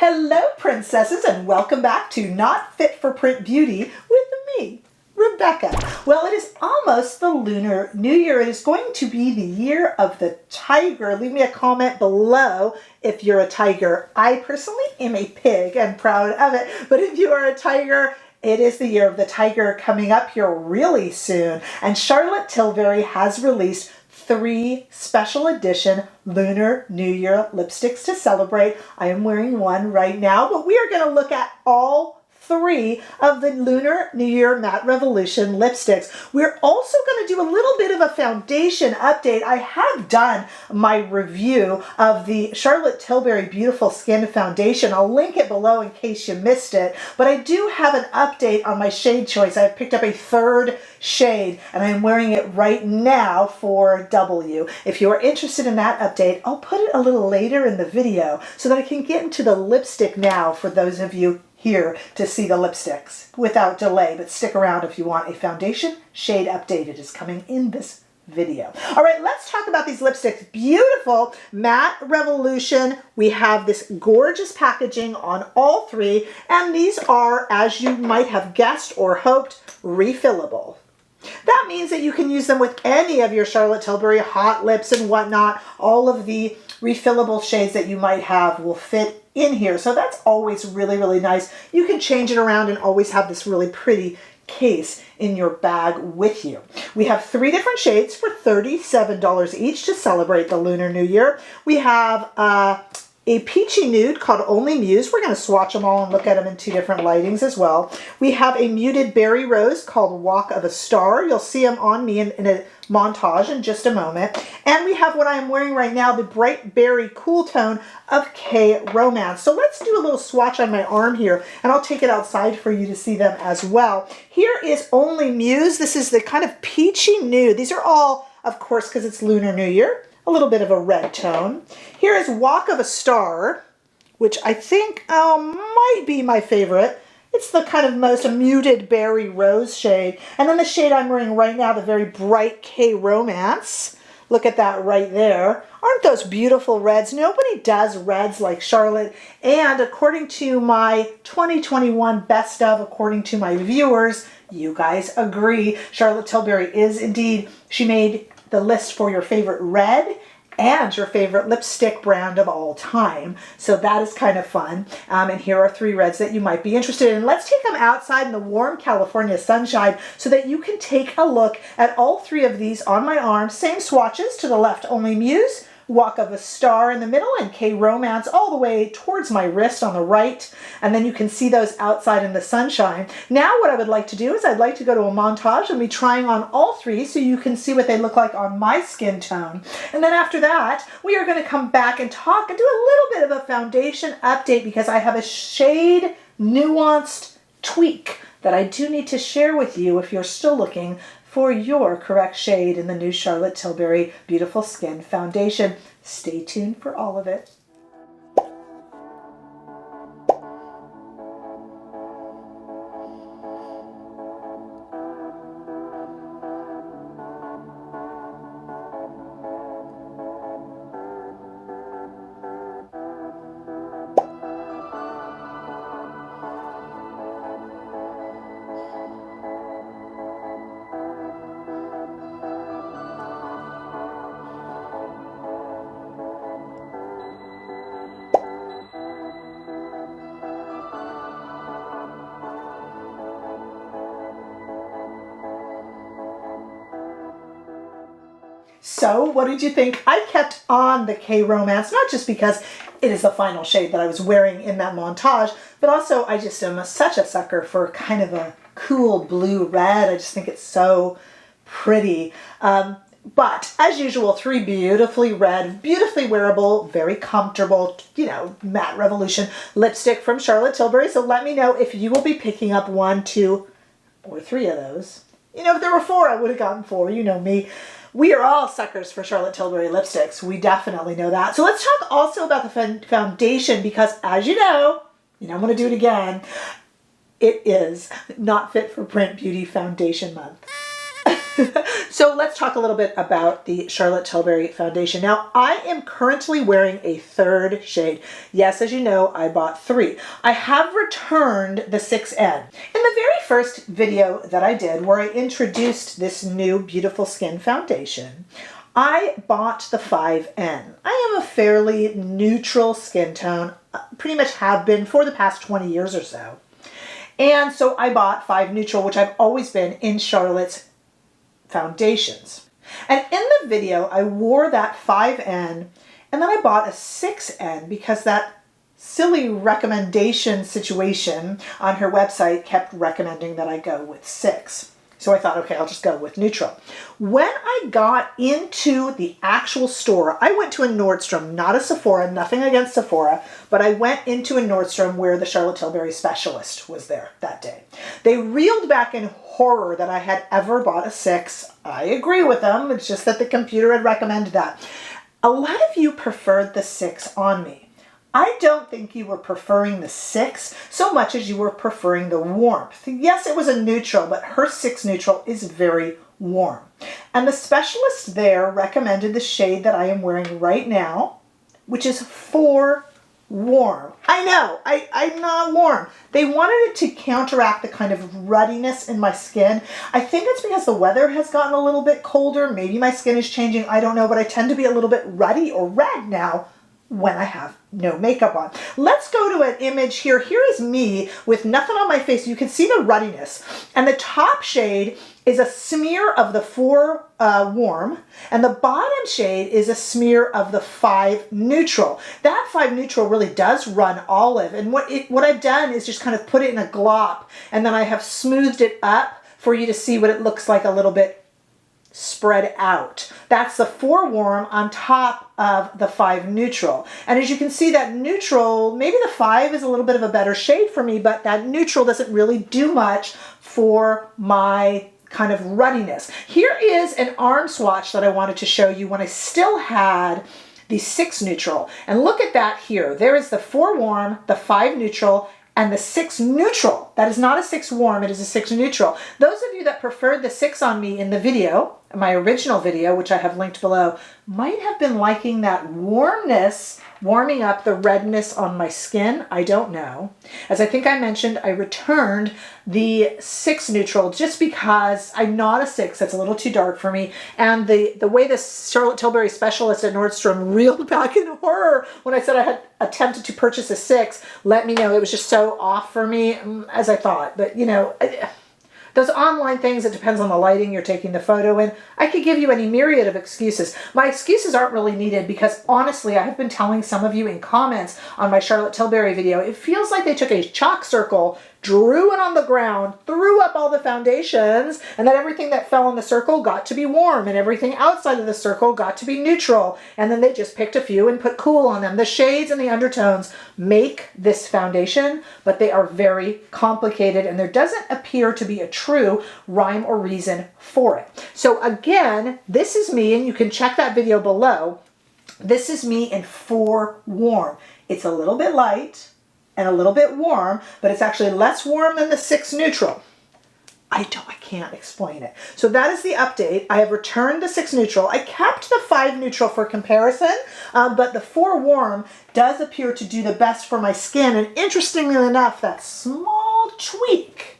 Hello, princesses, and welcome back to Not Fit for Print Beauty with me, Rebecca. Well, it is almost the Lunar New Year. It is going to be the year of the tiger. Leave me a comment below if you're a tiger. I personally am a pig and proud of it, but if you are a tiger, it is the year of the tiger coming up here really soon. And Charlotte Tilbury has released 3 special edition Lunar New Year lipsticks to celebrate. I am wearing one right now, but we are going to look at all 3 of the Lunar New Year Matte Revolution lipsticks. We're also going to do a little bit of a foundation update. I have done my review of the Charlotte Tilbury Beautiful Skin Foundation. I'll link it below in case you missed it, but I do have an update on my shade choice. I've picked up a 3rd shade and I'm wearing it right now for W. If you are interested in that update, I'll put it a little later in the video so that I can get into the lipstick now for those of you here to see the lipsticks without delay, but stick around if you want a foundation shade update. It is coming in this video. All right, let's talk about these lipsticks. Beautiful Matte Revolution. We have this gorgeous packaging on all 3, and these are, as you might have guessed or hoped, refillable. That means that you can use them with any of your Charlotte Tilbury hot lips and whatnot. All of the refillable shades that you might have will fit in here. So that's always really, really nice. You can change it around and always have this really pretty case in your bag with you. We have 3 different shades for $37 each to celebrate the Lunar New Year. We have a peachy nude called Only Muse. We're going to swatch them all and look at them in 2 different lightings as well. We have a muted berry rose called Walk of a Star. You'll see them on me in a montage in just a moment. And we have what I'm wearing right now, the bright berry cool tone of K Romance. So let's do a little swatch on my arm here, and I'll take it outside for you to see them as well. Here is Only Muse. This is the kind of peachy nude. These are all, of course, because it's Lunar New Year, a little bit of a red tone. Here is Walk of a Star, which I think might be my favorite. It's the kind of most muted berry rose shade. And then the shade I'm wearing right now, the very bright K Romance. Look at that right there. Aren't those beautiful reds? Nobody does reds like Charlotte. And according to my 2021 best of, according to my viewers, you guys agree, Charlotte Tilbury is indeed, she made the list for your favorite red and your favorite lipstick brand of all time. So that is kind of fun. And here are 3 reds that you might be interested in. Let's take them outside in the warm California sunshine so that you can take a look at all 3 of these on my arm. Same swatches. To the left, Only Muse, Walk of a Star in the middle, and K Romance all the way towards my wrist on the right. And then you can see those outside in the sunshine. Now what I would like to do is I'd like to go to a montage and be trying on all 3 so you can see what they look like on my skin tone. And then after that, we are going to come back and talk and do a little bit of a foundation update because I have a shade nuanced tweak that I do need to share with you if you're still looking for your correct shade in the new Charlotte Tilbury Beautiful Skin Foundation. Stay tuned for all of it. So what did you think? I kept on the K Romance, not just because it is the final shade that I was wearing in that montage, but also I just am such a sucker for kind of a cool blue red. I just think it's so pretty. But as usual, 3 beautifully red, beautifully wearable, very comfortable, you know, Matte Revolution lipstick from Charlotte Tilbury. So let me know if you will be picking up 1, 2, or 3 of those. You know, if there were 4, I would have gotten 4. You know me. We are all suckers for Charlotte Tilbury lipsticks. We definitely know that. So let's talk also about the foundation because, as you know, I'm going to do it again. It is Not Fit for Print Beauty Foundation Month. So let's talk a little bit about the Charlotte Tilbury Foundation. Now, I am currently wearing a third shade. Yes, as you know, I bought 3. I have returned the 6N. In the very first video that I did, where I introduced this new Beautiful Skin Foundation, I bought the 5N. I am a fairly neutral skin tone, pretty much have been for the past 20 years or so. And so I bought 5 Neutral, which I've always been in Charlotte's foundations. And in the video, I wore that 5N, and then I bought a 6N because that silly recommendation situation on her website kept recommending that I go with 6. So I thought, okay, I'll just go with neutral. When I got into the actual store, I went to a Nordstrom, not a Sephora, nothing against Sephora, but I went into a Nordstrom where the Charlotte Tilbury specialist was there that day. They reeled back in horror that I had ever bought a 6. I agree with them. It's just that the computer had recommended that. A lot of you preferred the 6 on me. I don't think you were preferring the 6 so much as you were preferring the warmth. Yes, it was a neutral, but her 6 neutral is very warm. And the specialist there recommended the shade that I am wearing right now, which is 4 warm. I know, I'm not warm. They wanted it to counteract the kind of ruddiness in my skin. I think it's because the weather has gotten a little bit colder. Maybe my skin is changing, I don't know, but I tend to be a little bit ruddy or red now when I have no makeup on. Let's go to an image here. Here is me with nothing on my face. You can see the ruddiness. And the top shade is a smear of the 4 warm, and the bottom shade is a smear of the 5 neutral. That 5 neutral really does run olive, and what I've done is just kind of put it in a glop, and then I have smoothed it up for you to see what it looks like a little bit spread out. That's the 4 warm on top of the 5 neutral. And as you can see, that neutral, maybe the 5 is a little bit of a better shade for me, but that neutral doesn't really do much for my kind of ruddiness. Here is an arm swatch that I wanted to show you when I still had the 6 neutral. And look at that here. There is the 4 warm, the 5 neutral, and the 6 neutral. That is not a 6 warm, it is a 6 neutral. Those of you that preferred the 6 on me in the video, my original video, which I have linked below, might have been liking that warmness, warming up the redness on my skin. I don't know. As I think I mentioned, I returned the 6 neutral just because I'm not a 6. That's a little too dark for me. And the way the Charlotte Tilbury specialist at Nordstrom reeled back in horror when I said I had attempted to purchase a 6, let me know. It was just so off for me as I thought. But, you know, those online things, it depends on the lighting you're taking the photo in. I could give you any myriad of excuses. My excuses aren't really needed because honestly, I have been telling some of you in comments on my Charlotte Tilbury video, it feels like they took a chalk circle, drew it on the ground, threw up all the foundations, and then everything that fell in the circle got to be warm and everything outside of the circle got to be neutral. And then they just picked a few and put cool on them. The shades and the undertones make this foundation, but they are very complicated and there doesn't appear to be a true rhyme or reason for it. So again, this is me, and you can check that video below. This is me in 4 warm. It's a little bit light and a little bit warm, but it's actually less warm than the 6 neutral. I can't explain it. So that is the update. I have returned the 6 neutral. I kept the 5 neutral for comparison, but the 4 warm does appear to do the best for my skin. And interestingly enough, that small tweak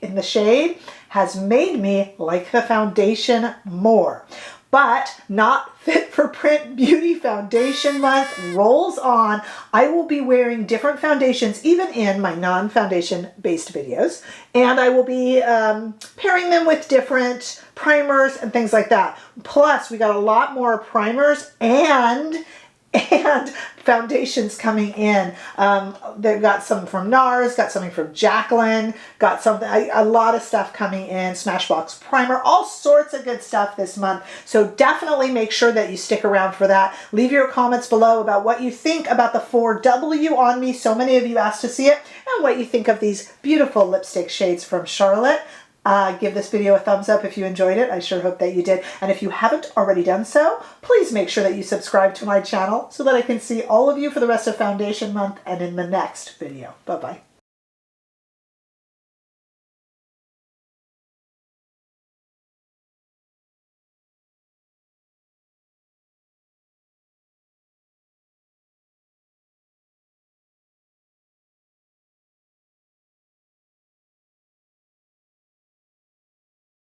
in the shade has made me like the foundation more. But Not Fit for Print Beauty Foundation Month rolls on. I will be wearing different foundations even in my non-foundation based videos. And I will be pairing them with different primers and things like that. Plus, we got a lot more primers and foundations coming in. They've got some from NARS, got something from Jacqueline, got something, a lot of stuff coming in, Smashbox primer, all sorts of good stuff this month. So definitely make sure that you stick around for that. Leave your comments below about what you think about the 4W on me. So many of you asked to see it, and what you think of these beautiful lipstick shades from Charlotte. Give this video a thumbs up if you enjoyed it. I sure hope that you did. And if you haven't already done so, please make sure that you subscribe to my channel so that I can see all of you for the rest of Foundation Month and in the next video. Bye-bye.